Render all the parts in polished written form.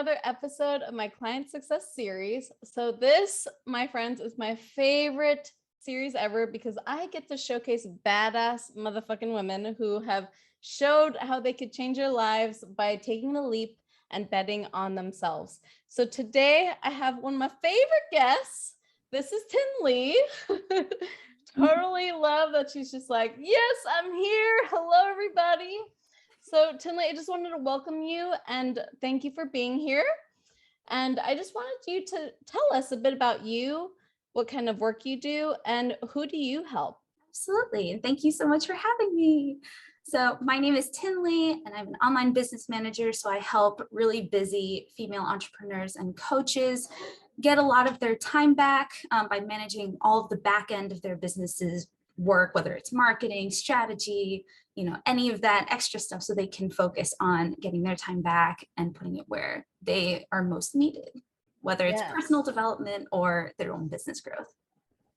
another episode of my Client Success series. So this, my friends, is my favorite series ever because I get to showcase badass motherfucking women who have showed how they could change their lives by taking the leap and betting on themselves. So today I have one of my favorite guests. This is Tinli. Totally love that she's just like, yes, I'm here. Hello, everybody. So Tinli, I just wanted to welcome you and thank you for being here. And I just wanted you to tell us a bit about you, what kind of work you do, and who do you help? Absolutely. And thank you so much for having me. So my name is Tinli and I'm an online business manager. So I help really busy female entrepreneurs and coaches get a lot of their time back by managing all of the back end of their businesses work, whether it's marketing, strategy, any of that extra stuff so they can focus on getting their time back and putting it where they are most needed, whether it's personal development or their own business growth.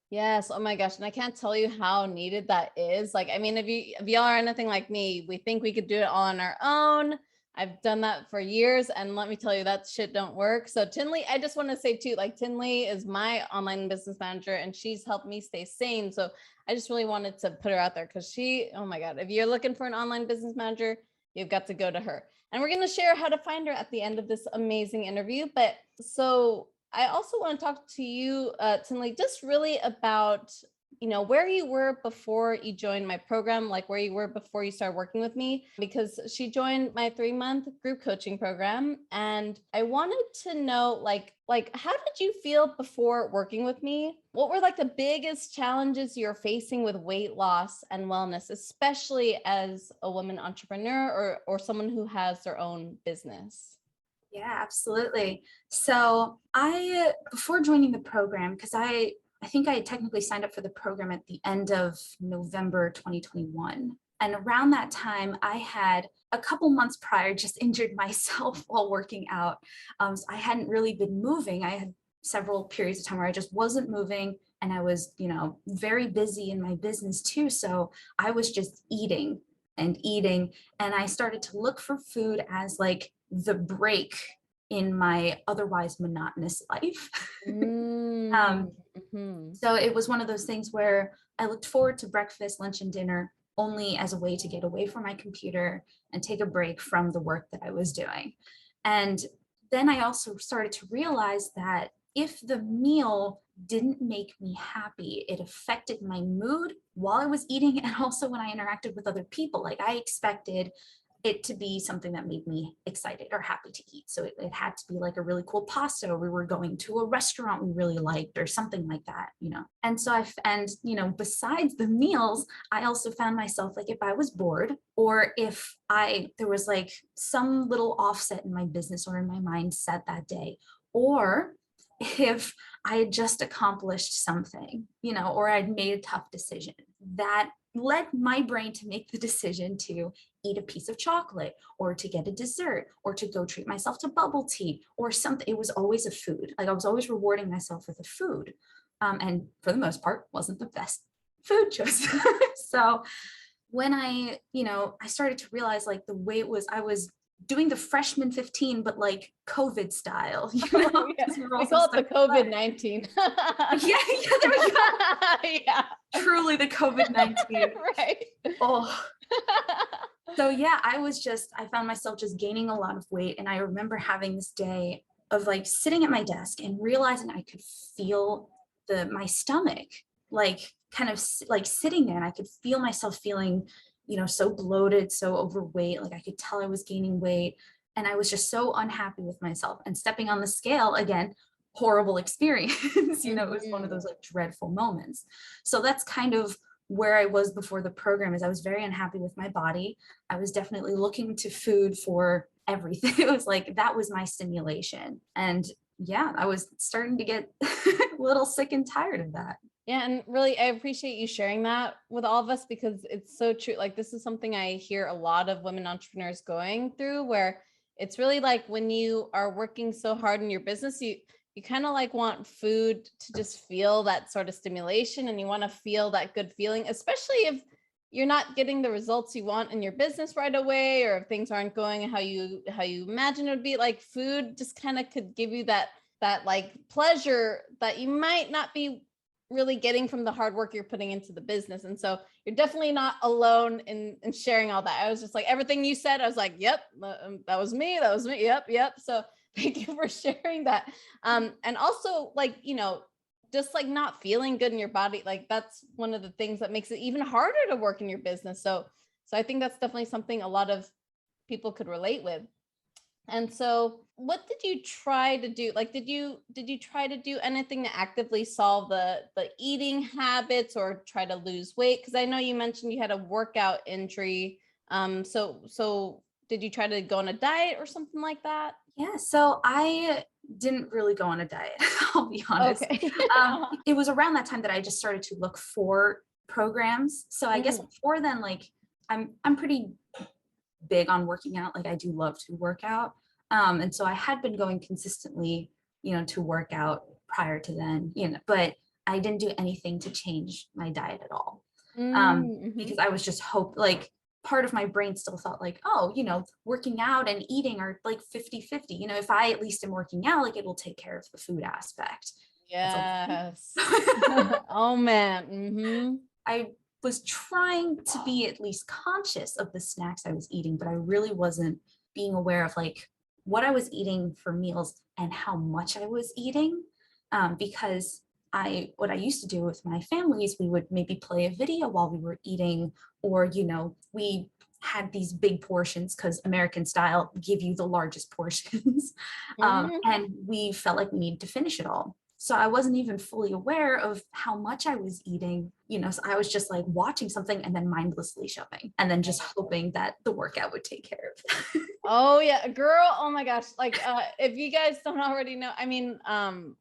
Yes. Oh my gosh. And I can't tell you how needed that is. Like, I mean, if y'all are anything like me, we think we could do it all on our own. I've done that for years. And let me tell you, that shit don't work. So Tinli, I just want to say too, like Tinli is my online business manager and she's helped me stay sane. So I just really wanted to put her out there because oh my God, if you're looking for an online business manager, you've got to go to her. And we're going to share how to find her at the end of this amazing interview. But so I also want to talk to you, Tinli, just really about, where you were before you joined my program, like where you were before you started working with me, because she joined my 3-month group coaching program. And I wanted to know, like, how did you feel before working with me? What were like the biggest challenges you're facing with weight loss and wellness, especially as a woman entrepreneur or someone who has their own business? Yeah, absolutely. So before joining the program, because I think I technically signed up for the program at the end of November 2021. And around that time, I had a couple months prior just injured myself while working out. So I hadn't really been moving. I had several periods of time where I just wasn't moving and I was, very busy in my business too. So I was just eating and eating. And I started to look for food as like the break in my otherwise monotonous life. So it was one of those things where I looked forward to breakfast, lunch, and dinner only as a way to get away from my computer and take a break from the work that I was doing. And then I also started to realize that if the meal didn't make me happy, it affected my mood while I was eating and also when I interacted with other people. Like I expected it to be something that made me excited or happy to eat. So it had to be like a really cool pasta, or we were going to a restaurant we really liked or something like that, And so besides the meals, I also found myself like if I was bored or if there was like some little offset in my business or in my mindset that day, or if I had just accomplished something, or I'd made a tough decision, that led my brain to make the decision to eat a piece of chocolate or to get a dessert or to go treat myself to bubble tea or something. It was always a food. Like I was always rewarding myself with a food. And for the most part, wasn't the best food choice. So when I started to realize like the way I was doing the freshman 15, but like COVID style. We call it the COVID-19. Yeah, there we go. Yeah. Truly the COVID-19. Right. Oh. So yeah, I found myself just gaining a lot of weight. And I remember having this day of like sitting at my desk and realizing I could feel my stomach, like kind of like sitting there, and I could feel myself feeling, so bloated, so overweight. Like I could tell I was gaining weight and I was just so unhappy with myself. And stepping on the scale again, horrible experience. It was one of those like dreadful moments. So that's kind of where I was before the program. Is I was very unhappy with my body. I was definitely looking to food for everything. It was like that was my stimulation. And yeah, I was starting to get a little sick and tired of that. Yeah. And really, I appreciate you sharing that with all of us because it's so true. Like this is something I hear a lot of women entrepreneurs going through, where it's really like when you are working so hard in your business, you kind of like want food to just feel that sort of stimulation and you want to feel that good feeling, especially if you're not getting the results you want in your business right away, or if things aren't going how you imagine it would be, like food just kind of could give you that like pleasure that you might not be really getting from the hard work you're putting into the business. And so you're definitely not alone in sharing all that. I was just like, everything you said, I was like, yep, that was me. Yep. So thank you for sharing that. And also, like, just like not feeling good in your body, like that's one of the things that makes it even harder to work in your business. So I think that's definitely something a lot of people could relate with. And so what did you try to do? Like, did you try to do anything to actively solve the eating habits or try to lose weight? Because I know you mentioned you had a workout injury. So did you try to go on a diet or something like that? Yeah, so I didn't really go on a diet, I'll be honest. Okay. It was around that time that I just started to look for programs. So I guess before then, like I'm pretty big on working out. Like I do love to work out. And so I had been going consistently, to work out prior to then, but I didn't do anything to change my diet at all. Because I was just part of my brain still thought like, oh, working out and eating are like 50-50. If I at least am working out, like it will take care of the food aspect. Yes. Oh man. I was trying to be at least conscious of the snacks I was eating, but I really wasn't being aware of like what I was eating for meals and how much I was eating. Because what I used to do with my family is we would maybe play a video while we were eating, or, we had these big portions because American style give you the largest portions. And we felt like we needed to finish it all. So I wasn't even fully aware of how much I was eating, so I was just like watching something and then mindlessly shoving and then just hoping that the workout would take care of it. Oh yeah, girl. Oh my gosh. Like, if you guys don't already know, I mean,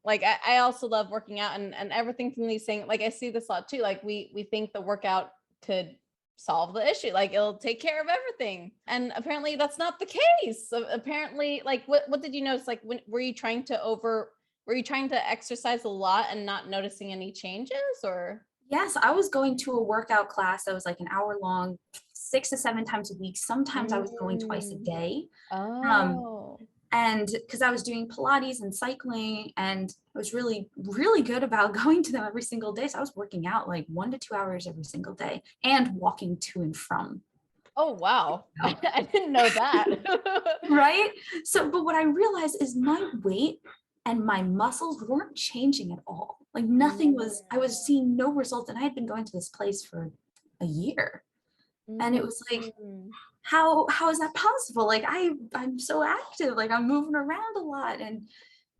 like I also love working out, and everything from these saying, like, I see this a lot too. Like we think the workout could solve the issue, like it'll take care of everything. And apparently that's not the case. So apparently, like, what did you notice? Like, were you trying to exercise a lot and not noticing any changes, or? Yes, I was going to a workout class that was like an hour long, 6 to 7 times a week. Sometimes I was going twice a day. Oh. And because I was doing Pilates and cycling, and I was really, really good about going to them every single day. So I was working out like 1 to 2 hours every single day and walking to and from. Oh, wow. I didn't know that. Right? So, but what I realized is my weight and my muscles weren't changing at all. Like nothing I was seeing no results. And I had been going to this place for a year. And it was like, how is that possible? Like I'm so active, like I'm moving around a lot. And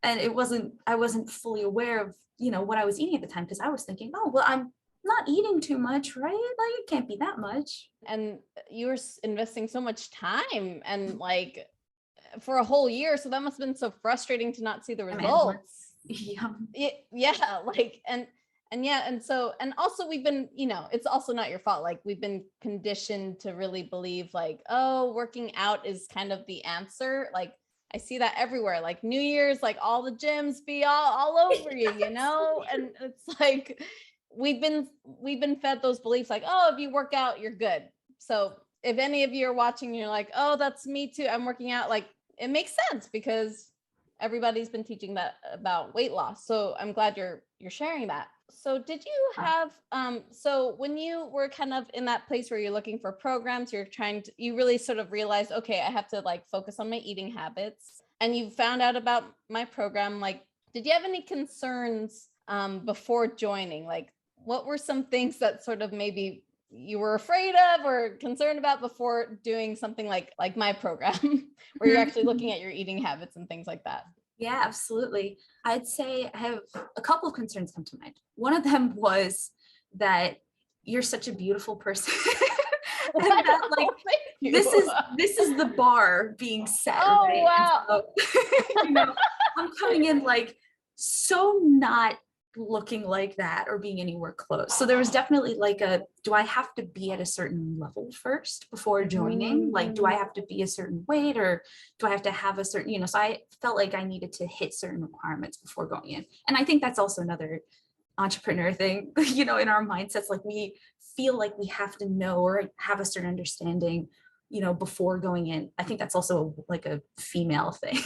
I wasn't fully aware of, what I was eating at the time, because I was thinking, oh, well, I'm not eating too much, right? Like it can't be that much. And you were investing so much time and like for a whole year. So that must have been so frustrating to not see the results. Yeah. Like, and so, and also we've been, it's also not your fault. Like we've been conditioned to really believe like, oh, working out is kind of the answer. Like I see that everywhere, like New Year's, like all the gyms be all over you, and it's like, we've been fed those beliefs like, oh, if you work out, you're good. So if any of you are watching, you're like, oh, that's me too, I'm working out, like it makes sense because everybody's been teaching that about weight loss. So I'm glad you're sharing that. So did you have, so when you were kind of in that place where you're looking for programs, you really sort of realized, okay, I have to like focus on my eating habits, and you found out about my program, like, did you have any concerns before joining? Like, what were some things that sort of maybe you were afraid of or concerned about before doing something like my program, where you're actually looking at your eating habits and things like that? Yeah, absolutely. I'd say I have a couple of concerns come to mind. One of them was that you're such a beautiful person. And that, like, this is the bar being set. Oh, right? wow. So, I'm coming in like so not looking like that or being anywhere close. So there was definitely like do I have to be at a certain level first before joining? Like, do I have to be a certain weight, or do I have to have a certain, so I felt like I needed to hit certain requirements before going in. And I think that's also another entrepreneur thing, in our mindsets, like we feel like we have to know or have a certain understanding, before going in. I think that's also like a female thing.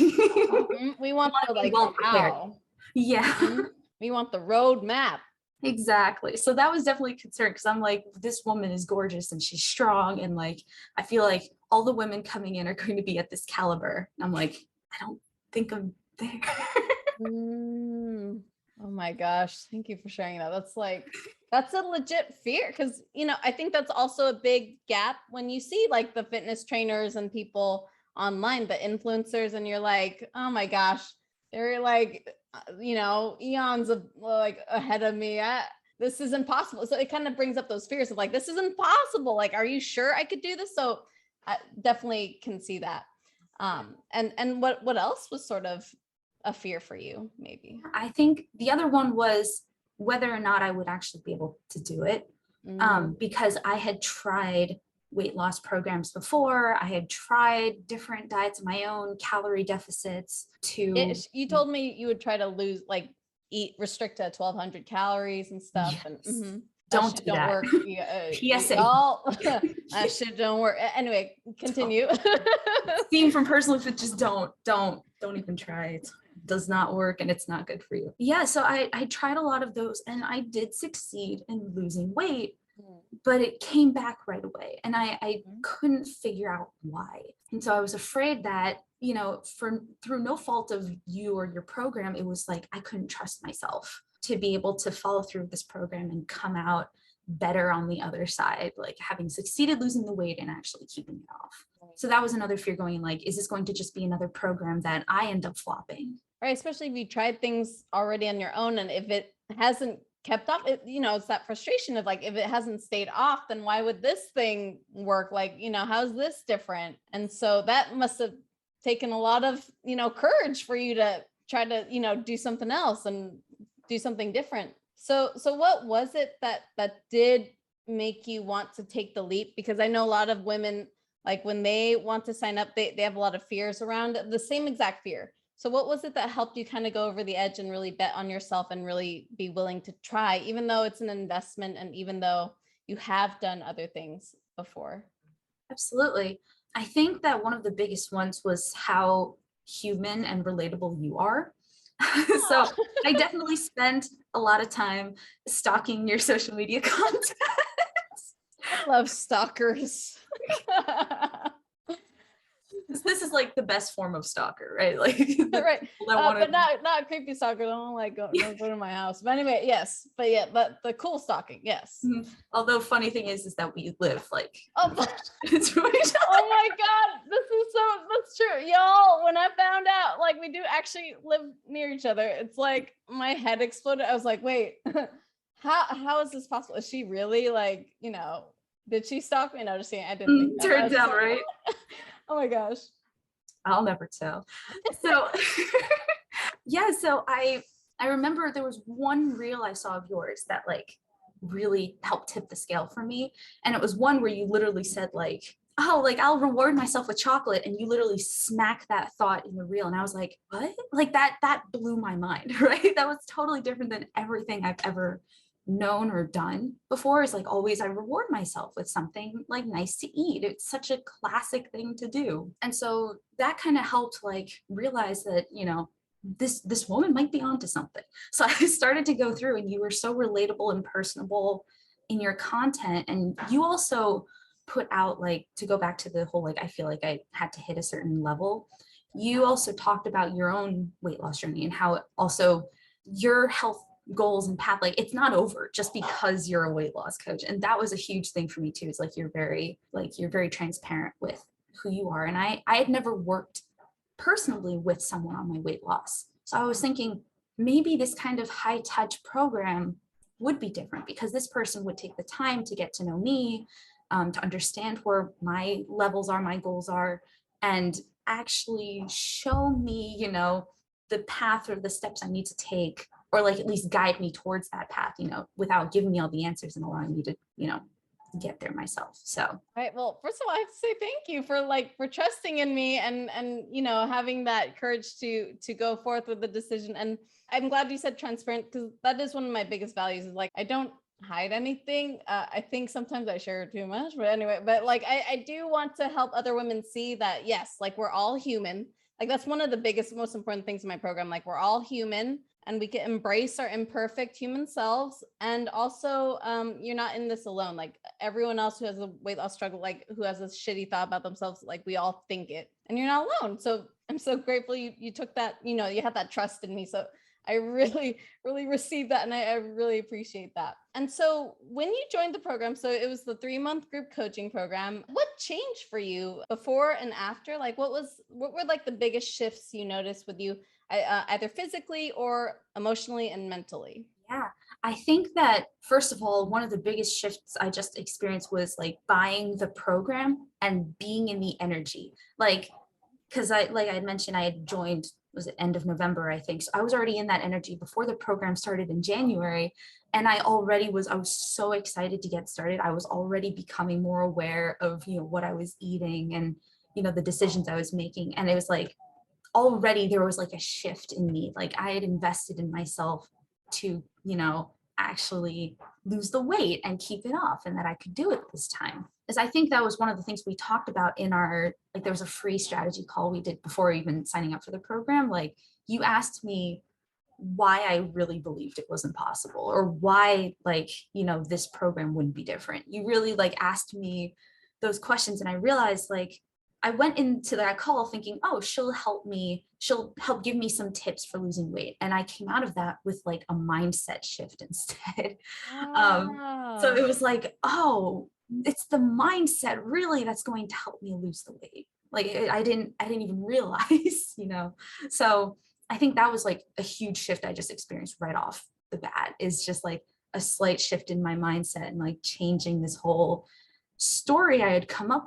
We want the like well prepared. how. Yeah. We want the road map. Exactly. So that was definitely a concern, because I'm like, this woman is gorgeous and she's strong. And like, I feel like all the women coming in are going to be at this caliber. And I'm like, I don't think I'm there. Oh my gosh. Thank you for sharing that. That's a legit fear. Because, I think that's also a big gap when you see like the fitness trainers and people online, the influencers, and you're like, oh my gosh, they're like, eons of like ahead of me. This is impossible. So it kind of brings up those fears of like, this is impossible. Like, are you sure I could do this? So I definitely can see that. And what else was sort of a fear for you, maybe? I think the other one was whether or not I would actually be able to do it. Because I had tried weight loss programs before. I had tried different diets of my own, calorie deficits You told me you would try to lose, like restrict to 1,200 calories and stuff. Yes. And don't do that. Work. PSA. That shit don't work. Anyway, continue. Seeing from personal, fit, just don't even try it. Does not work and it's not good for you. Yeah, so I tried a lot of those and I did succeed in losing weight, but it came back right away and I couldn't figure out why. And so I was afraid that, through no fault of you or your program, it was like I couldn't trust myself to be able to follow through with this program and come out better on the other side, like having succeeded losing the weight and actually keeping it off. So that was another fear going in, like, is this going to just be another program that I end up flopping? Right, especially if you tried things already on your own and if it hasn't kept up, it's that frustration of like, if it hasn't stayed off, then why would this thing work? Like, how's this different? And so that must have taken a lot of, courage for you to try to, do something else and do something different. So what was it that did make you want to take the leap? Because I know a lot of women, like when they want to sign up, they have a lot of fears around the same exact fear. So what was it that helped you kind of go over the edge and really bet on yourself and really be willing to try, even though it's an investment and even though you have done other things before? Absolutely. I think that one of the biggest ones was how human and relatable you are. So I definitely spent a lot of time stalking your social media content. I love stalkers. This is like the best form of stalker, right? Like, right. But not creepy stalker. Don't like don't go to my house. But anyway, yes. But yeah, but the cool stalking, yes. Although funny thing is that we live like. It's really. Oh my God, that's true, y'all. When I found out, like, we do actually live near each other, it's like my head exploded. I was like, wait, how is this possible? Is she really like, did she stalk me? No, just kidding. I didn't think that. Turns out, right? Oh my gosh. I'll never tell. So yeah, so I remember there was one reel I saw of yours that like really helped tip the scale for me. And it was one where you literally said like, oh, like I'll reward myself with chocolate. And you literally smack that thought in the reel. And I was like, what? Like that blew my mind, right? That was totally different than everything I've ever known or done before. Is like always I reward myself with something like nice to eat. It's such a classic thing to do. And so that kind of helped like realize that, this woman might be onto something. So I started to go through and you were so relatable and personable in your content. And you also put out, like, to go back to the whole, like, I feel like I had to hit a certain level. You also talked about your own weight loss journey and how also your health goals and path, like it's not over just because you're a weight loss coach. And that was a huge thing for me too. It's like you're very transparent with who you are. And I had never worked personally with someone on my weight loss. So I was thinking maybe this kind of high touch program would be different because this person would take the time to get to know me, to understand where my levels are, my goals are, and actually show me, the path or the steps I need to take, or like at least guide me towards that path, without giving me all the answers and allowing me to, get there myself. So All right. Well, first of all, I have to say thank you for trusting in me and having that courage to go forth with the decision. And I'm glad you said transparent, because that is one of my biggest values, is like I don't hide anything. I think sometimes I share too much, but anyway, but like I do want to help other women see that yes, like we're all human. Like that's one of the biggest, most important things in my program. Like we're all human, and we can embrace our imperfect human selves. And also, you're not in this alone. Like everyone else who has a weight loss struggle, like who has a shitty thought about themselves, like we all think it, and you're not alone. So I'm so grateful you took that, you had that trust in me. So I really, really received that. And I really appreciate that. And so when you joined the program, so it was the 3-month group coaching program, what changed for you before and after? Like what were like the biggest shifts you noticed with you, either physically or emotionally and mentally? yeah, I think that first of all, one of the biggest shifts I just experienced was like buying the program and being in the energy. Like, because like I mentioned, I had joined, was it end of November, I think. So I was already in that energy before the program started in January. And I was so excited to get started. I was already becoming more aware of, what I was eating and, the decisions I was making. And it was like, already there was like a shift in me. Like I had invested in myself to, actually lose the weight and keep it off, and that I could do it this time. As I think that was one of the things we talked about in our, like there was a free strategy call we did before even signing up for the program. Like you asked me why I really believed it was impossible, or why like, this program wouldn't be different. You really like asked me those questions, and I realized like I went into that call thinking, oh, she'll help give me some tips for losing weight. And I came out of that with like a mindset shift instead. So it Oh, was like, oh, it's the mindset really that's going to help me lose the weight. Like I didn't even realize, So I think that was like a huge shift I just experienced right off the bat, is just like a slight shift in my mindset and like changing this whole story I had come up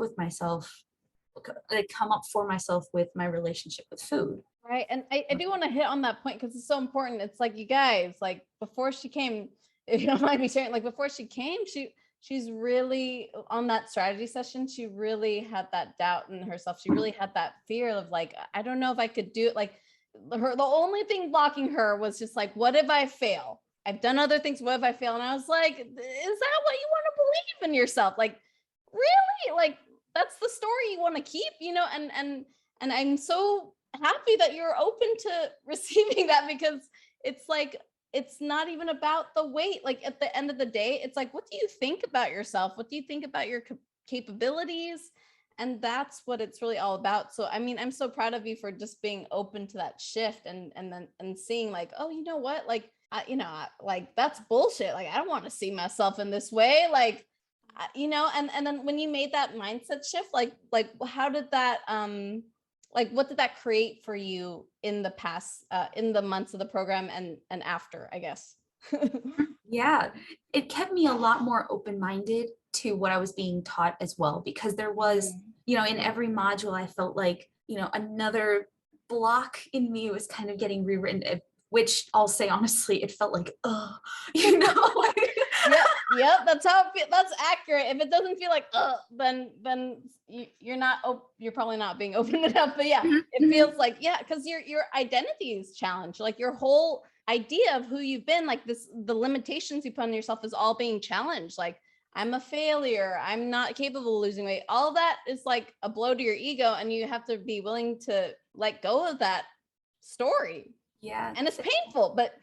for myself with my relationship with food. right. And I do want to hit on that point because it's so important. It's like, you guys, like before she came, if you don't mind me sharing, like before she came, she's really on that strategy session. She really had that doubt in herself. She really had that fear of like, I don't know if I could do it. Like the only thing blocking her was just like, what if I fail? I've done other things. What if I fail? And I was like, is that what you want to believe in yourself? Like, really? Like, that's the story you want to keep, and I'm so happy that you're open to receiving that, because it's like, it's not even about the weight. Like at the end of the day, it's like, what do you think about yourself? What do you think about your capabilities? And that's what it's really all about. So I mean, I'm so proud of you for just being open to that shift, and seeing like, oh, you know what, like like that's bullshit. Like I don't want to see myself in this way. Like and then when you made that mindset shift, like how did that like what did that create for you in the past, in the months of the program and after, I guess? Yeah, it kept me a lot more open-minded to what I was being taught as well, because there was, Mm. in every module, I felt like, another block in me was kind of getting rewritten, which I'll say honestly, it felt like, oh, Yep, that's how it feels. That's accurate. If it doesn't feel like then you're probably not being open enough. But yeah, it feels like, yeah, because your identity is challenged. Like your whole idea of who you've been, like the limitations you put on yourself is all being challenged. Like, I'm a failure, I'm not capable of losing weight. All that is like a blow to your ego, and you have to be willing to let go of that story. Yeah. And it's painful, but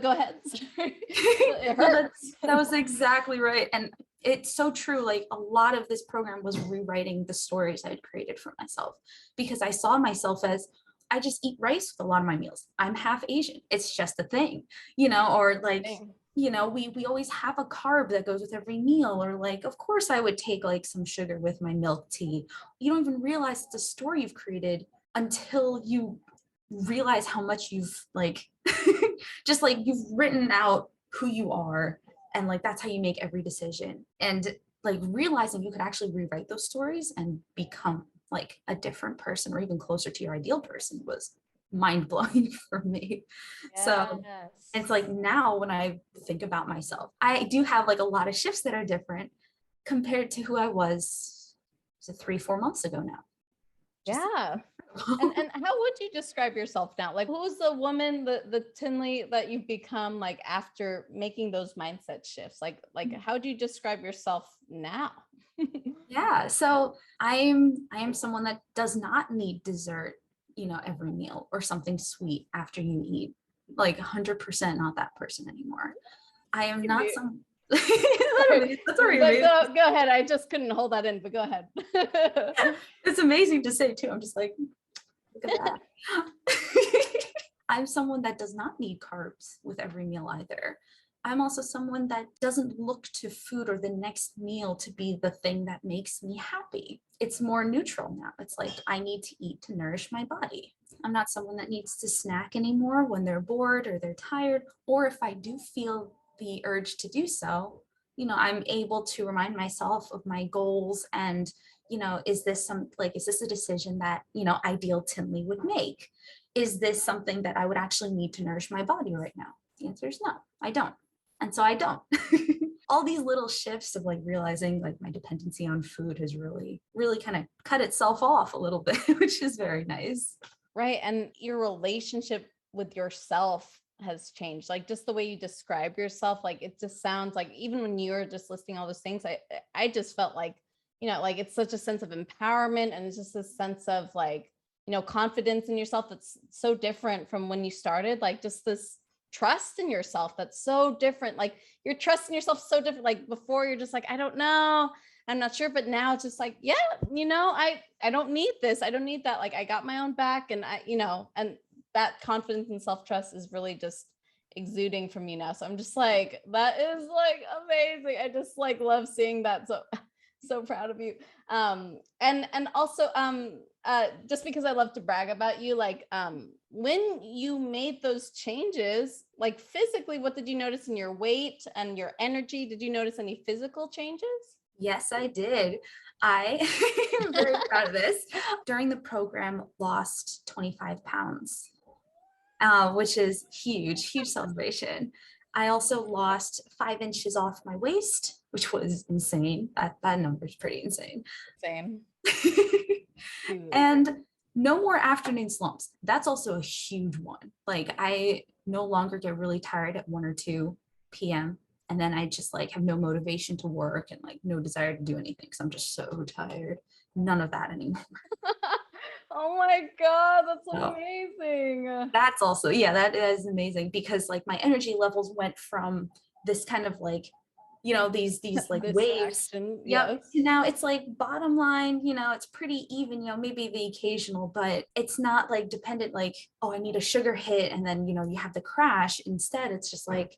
go ahead. Sorry. It No, hurts. that was exactly right. And it's so true. Like a lot of this program was rewriting the stories I had created for myself, because I saw myself as, I just eat rice with a lot of my meals. I'm half Asian. It's just a thing, or like, we always have a carb that goes with every meal, or like, of course I would take like some sugar with my milk tea. You don't even realize it's a story you've created until you realize how much you've like just like you've written out who you are, and like that's how you make every decision. And like realizing you could actually rewrite those stories and become like a different person, or even closer to your ideal person, was mind-blowing for me. So Yes. it's like now when I think about myself, I do have like a lot of shifts that are different, compared to who I was 3-4 months ago now. Yeah. And how would you describe yourself now? Like, who's the woman, the Tinli that you've become, like, after making those mindset shifts? Like how do you describe yourself now? Yeah, so I am someone that does not need dessert, every meal or something sweet after you eat. Like 100% not that person anymore. I am not some. That's already But amazing. go ahead. I just couldn't hold that in, but go ahead. It's amazing to say too. I'm just like, look at that. I'm someone that does not need carbs with every meal either. I'm also someone that doesn't look to food or the next meal to be the thing that makes me happy. It's more neutral now. It's like I need to eat to nourish my body. I'm not someone that needs to snack anymore when they're bored or they're tired, or if I do feel the urge to do so, I'm able to remind myself of my goals and, is this a decision that, ideal Tinli would make? Is this something that I would actually need to nourish my body right now? The answer is no, I don't. And so I don't. All these little shifts of like realizing like my dependency on food has really, really kind of cut itself off a little bit, which is very nice. Right. And your relationship with yourself has changed. Like just the way you describe yourself, like it just sounds like even when you were just listing all those things, I just felt like, like it's such a sense of empowerment and it's just a sense of like, confidence in yourself that's so different from when you started, like just this trust in yourself that's so different. Like your trust in yourself so different. Like before you're just like, I don't know, I'm not sure, but now it's just like, yeah, I don't need this. I don't need that. Like I got my own back and and that confidence and self-trust is really just exuding from you now. So I'm just like, that is like amazing. I just like love seeing that. So proud of you. And also just because I love to brag about you, like when you made those changes, like physically, what did you notice in your weight and your energy? Did you notice any physical changes? Yes, I did. I am very proud of this. During the program, lost 25 pounds, which is huge celebration. I also lost 5 inches off my waist, which was insane. That number is pretty insane. Same. And no more afternoon slumps. That's also a huge one. Like I no longer get really tired at 1 or 2 p.m. And then I just like have no motivation to work and like no desire to do anything because I'm just so tired. None of that anymore. Oh my God, that's So amazing. that's also, yeah, that is amazing because like my energy levels went from this kind of like, these like waves. Action, Yep. yes. Now it's like bottom line, it's pretty even, maybe the occasional, but it's not like dependent, like, oh, I need a sugar hit. And then, you have the crash. Instead, it's just like,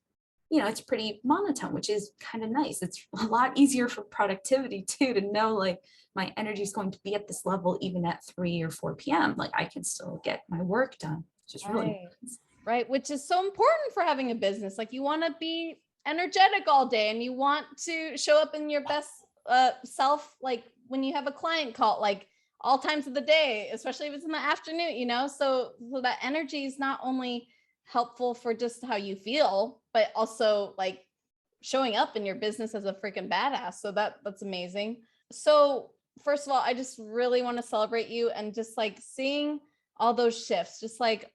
it's pretty monotone, which is kind of nice. It's a lot easier for productivity too, to know like my energy is going to be at this level, even at 3 or 4 p.m. Like I can still get my work done, which is really nice. Right. Which is so important for having a business. Like you want to be energetic all day and you want to show up in your best self, like when you have a client call, like all times of the day, especially if it's in the afternoon, so that energy is not only helpful for just how you feel, but also like showing up in your business as a freaking badass. So that's amazing. So first of all, I just really want to celebrate you and just like seeing all those shifts, just like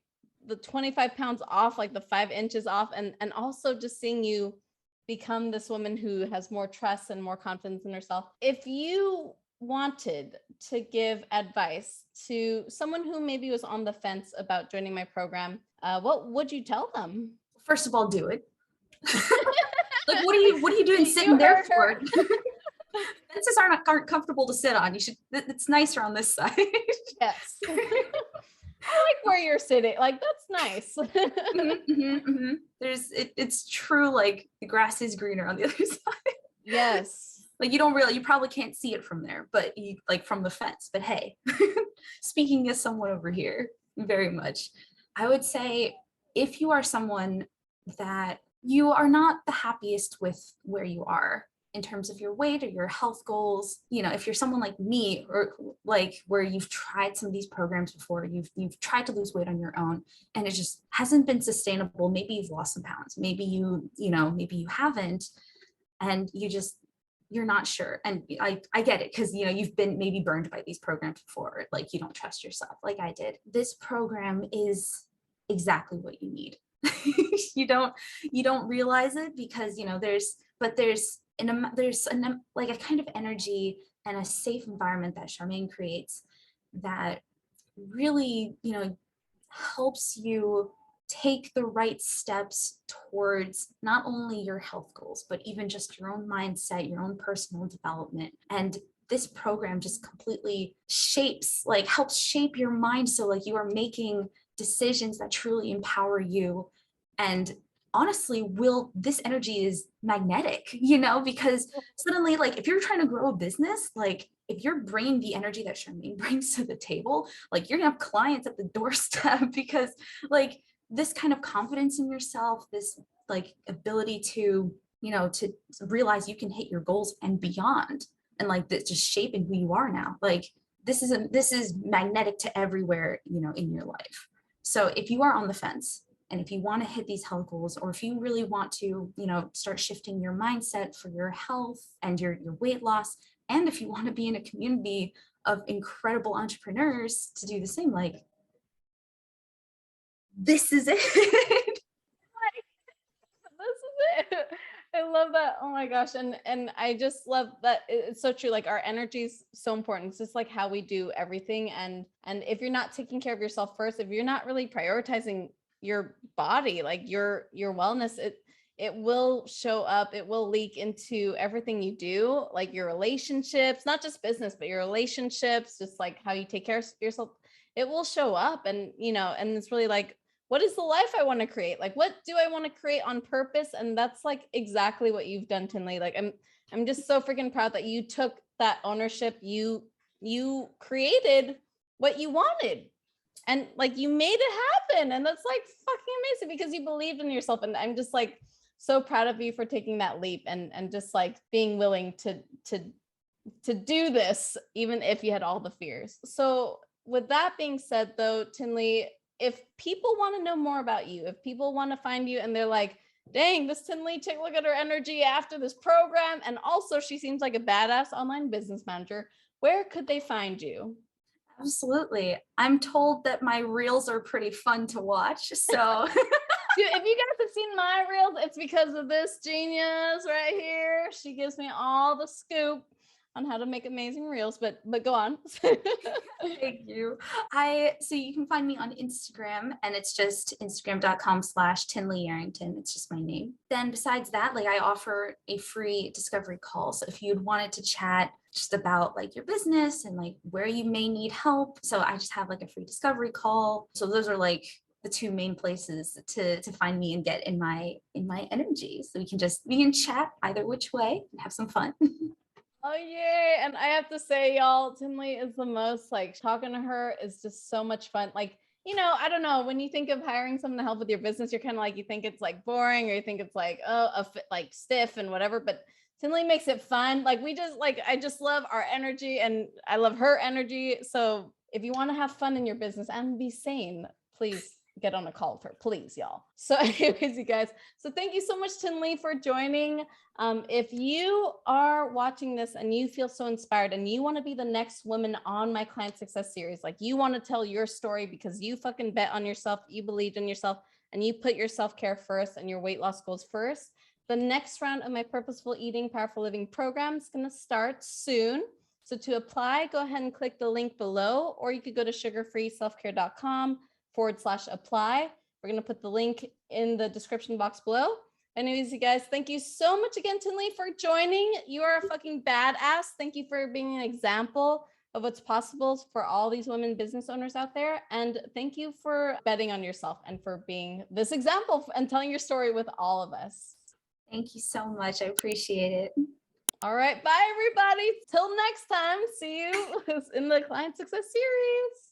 the 25 pounds off, like the 5 inches off, and also just seeing you become this woman who has more trust and more confidence in herself. If you wanted to give advice to someone who maybe was on the fence about joining my program, what would you tell them? First of all, do it. Like, what are you doing sitting there for? Fences aren't comfortable to sit on. It's nicer on this side. Yes. I like where you're sitting. Like, that's nice. It's true. Like the grass is greener on the other side. Yes. Like you probably can't see it from there, but you like from the fence. But hey, speaking as someone over here, very much, I would say if you are someone that you are not the happiest with where you are in terms of your weight or your health goals, if you're someone like me or like where you've tried some of these programs before, you've tried to lose weight on your own and it just hasn't been sustainable. Maybe you've lost some pounds, maybe you haven't, and you just you're not sure. And I get it, because you've been maybe burned by these programs before, like you don't trust yourself like I did. This program is exactly what you need. you don't you don't realize it, because there's like a kind of energy and a safe environment that Charmaine creates that really helps you take the right steps towards not only your health goals, but even just your own mindset, your own personal development. And this program just completely helps shape your mind, so like you are making decisions that truly empower you. And honestly, this energy is magnetic, because suddenly, like, if you're trying to grow a business, like if you're bringing the energy that Charmaine brings to the table, like you're gonna have clients at the doorstep, because like this kind of confidence in yourself, this like ability to to realize you can hit your goals and beyond, and like that's just shaping who you are now. Like this is magnetic to everywhere in your life. So if you are on the fence, and if you want to hit these health goals, or if you really want to start shifting your mindset for your health and your weight loss, and if you want to be in a community of incredible entrepreneurs to do the same, like this is it. This is it. I love that. Oh my gosh. And I just love that it's so true. Like our energy is so important. It's just like how we do everything. And if you're not taking care of yourself first, if you're not really prioritizing your body, like your wellness, it will show up, it will leak into everything you do, like your relationships, not just business, but your relationships, just like how you take care of yourself, it will show up. And and it's really like, what is the life I want to create? Like, what do I want to create on purpose? And that's like exactly what you've done, Tinli. Like, I'm just so freaking proud that you took that ownership. You created what you wanted, and like you made it happen. And that's like fucking amazing, because you believed in yourself. And I'm just like so proud of you for taking that leap, and just like being willing to do this, even if you had all the fears. So with that being said, though, Tinli, if people want to know more about you, if people want to find you and they're like, dang, this Tinli chick, look at her energy after this program, and also she seems like a badass online business manager, where could they find you? Absolutely. I'm told that my reels are pretty fun to watch. So Dude, if you guys have seen my reels, it's because of this genius right here. She gives me all the scoop on how to make amazing reels, but go on. thank you. So you can find me on Instagram, and it's just instagram.com/Tinli Yarrington. It's just my name. Then besides that, like I offer a free discovery call. So if you'd wanted to chat just about like your business and like where you may need help, so I just have like a free discovery call. So those are like the two main places to find me and get in my energy. So we can chat either which way and have some fun. Oh yay. And I have to say, y'all, Tinli is the most, like, talking to her is just so much fun. Like, I don't know, when you think of hiring someone to help with your business, you're kind of like, you think it's like boring, or you think it's like, oh, like stiff and whatever, but Tinli makes it fun. Like I just love our energy, and I love her energy. So if you want to have fun in your business and be sane, please get on a call with her, please, y'all. So anyways, you guys, so thank you so much, Tinli, for joining. If you are watching this and you feel so inspired and you want to be the next woman on my client success series, like you want to tell your story because you fucking bet on yourself, you believed in yourself, and you put your self-care first and your weight loss goals first, the next round of my Purposeful Eating, Powerful Living program is going to start soon. So to apply, go ahead and click the link below, or you could go to sugarfreeselfcare.com/apply. We're going to put the link in the description box below. Anyways, you guys, thank you so much again, Tinli, for joining. You are a fucking badass. Thank you for being an example of what's possible for all these women business owners out there. And thank you for betting on yourself and for being this example and telling your story with all of us. Thank you so much. I appreciate it. All right. Bye, everybody. Till next time. See you in the Client Success Series.